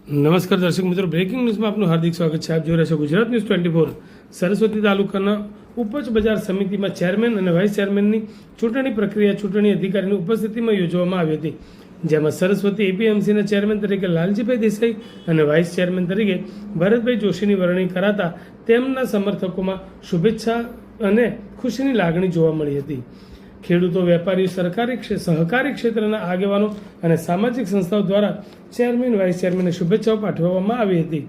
નમસ્કાર દર્શક મિત્રો, બ્રેકિંગ ન્યૂઝમાં આપનું હાર્દિક સ્વાગત છે. આપ જોઈ રહ્યા છો ગુજરાત ન્યૂઝ 24. સરસ્વતી તાલુકાના ઉપજ બજાર સમિતિમાં ચેરમેન અને વાઇસ ચેરમેનની ચૂંટણી પ્રક્રિયા ચૂંટણી અધિકારીની ઉપસ્થિતિમાં યોજવામાં આવી હતી, જેમાં સરસ્વતી એપીએમસીના ચેરમેન તરીકે લાલજીભાઈ દેસાઈ અને વાઇસ ચેરમેન તરીકે ભરતભાઈ જોશીની વરણી કરાતા તેમના સમર્થકોમાં શુભેચ્છા અને ખુશીની લાગણી જોવા મળી હતી. ખેડૂતો, વેપારીઓ, સહકારી ક્ષેત્રના આગેવાનો અને સામાજિક સંસ્થાઓ દ્વારા ચેરમેન, વાઇસ ચેરમેનને શુભેચ્છાઓ પાઠવવામાં આવી હતી.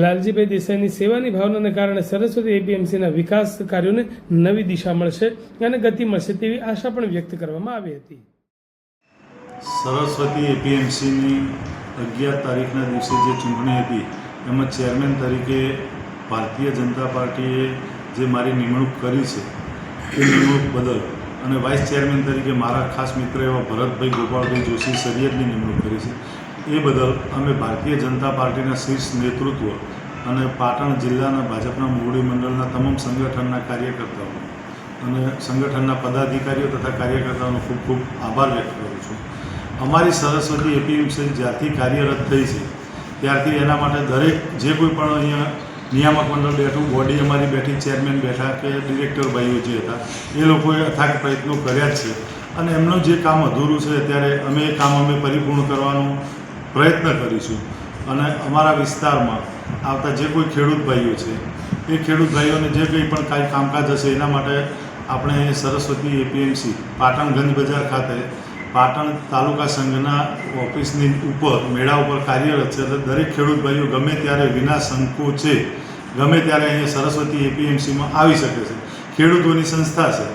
લાલજીભાઈ દેસાઈની સેવાની ભાવનાને કારણે સરસ્વતી એપીએમસીના વિકાસ કાર્યોને નવી દિશા મળશે અને ગતિ મળશે તેવી આશા પણ વ્યક્ત કરવામાં આવી હતી. સરસ્વતી એપીએમસીની 11 તારીખના દિવસે જે ચૂંટણી હતી એમાં ચેરમેન તરીકે ભારતીય જનતા પાર્ટીએ જે મારી નિમણૂક કરી છે એ નિમણૂક બદલ અને વાઇસ ચેરમેન તરીકે મારા ખાસ મિત્ર એવા ભરતભાઈ ગોપાલભાઈ જોશી સરિયદની નિમણૂક કરી છે એ બદલ અમે ભારતીય જનતા પાર્ટીના શીર્ષ નેતૃત્વ અને પાટણ જિલ્લાના ભાજપના મોવડી મંડળના તમામ સંગઠનના કાર્યકર્તાઓ અને સંગઠનના પદાધિકારીઓ તથા કાર્યકર્તાઓનો ખૂબ ખૂબ આભાર વ્યક્ત કરું છું. અમારી સરસ્વતી એપીએમસી જ્યારથી કાર્યરત થઈ છે ત્યારથી એના માટે દરેક જે કોઈ પણ અહીંયા નિયામક મંડળ બેઠું, બોડી અમારી બેઠી, ચેરમેન બેઠા કે ડિરેક્ટર ભાઈઓ જે હતા એ લોકોએ અથાગ પ્રયત્નો કર્યા જ છે અને એમનું જે કામ અધૂરું છે ત્યારે એ કામ અમે પરિપૂર્ણ કરવાનો પ્રયત્ન કરીશું. અને અમારા વિસ્તારમાં આવતા જે કોઈ ખેડૂત ભાઈઓ છે એ ખેડૂત ભાઈઓને જે કંઈ પણ કાંઈ કામકાજ હશે એના માટે આપણે સરસ્વતી એપીએમસી પાટણ ગંજ બજાર ખાતે પાટણ તાલુકા સંઘના ઓફિસની ઉપર મેળા ઉપર કાર્યરત છે. એટલે દરેક ખેડૂત ભાઈઓ ગમે ત્યારે વિના સંકોચે ગમે ત્યારે અહીંયા સરસ્વતી એપીએમસીમાં આવી શકે છે. ખેડૂતોની સંસ્થા છે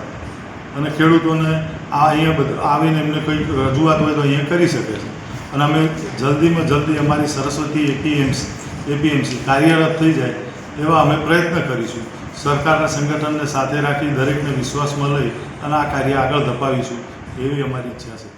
અને ખેડૂતોને અહીંયા આવીને એમને કંઈક રજૂઆત હોય તો અહીંયા કરી શકે છે. અને અમે જલ્દીમાં જલ્દી અમારી સરસ્વતી એપીએમસી કાર્યરત થઈ જાય એવા અમે પ્રયત્ન કરીશું. સરકારના સંગઠનને સાથે રાખી દરેકને વિશ્વાસમાં લઈ અને આ કાર્ય આગળ ધપાવીશું એવી અમારી ઈચ્છા છે.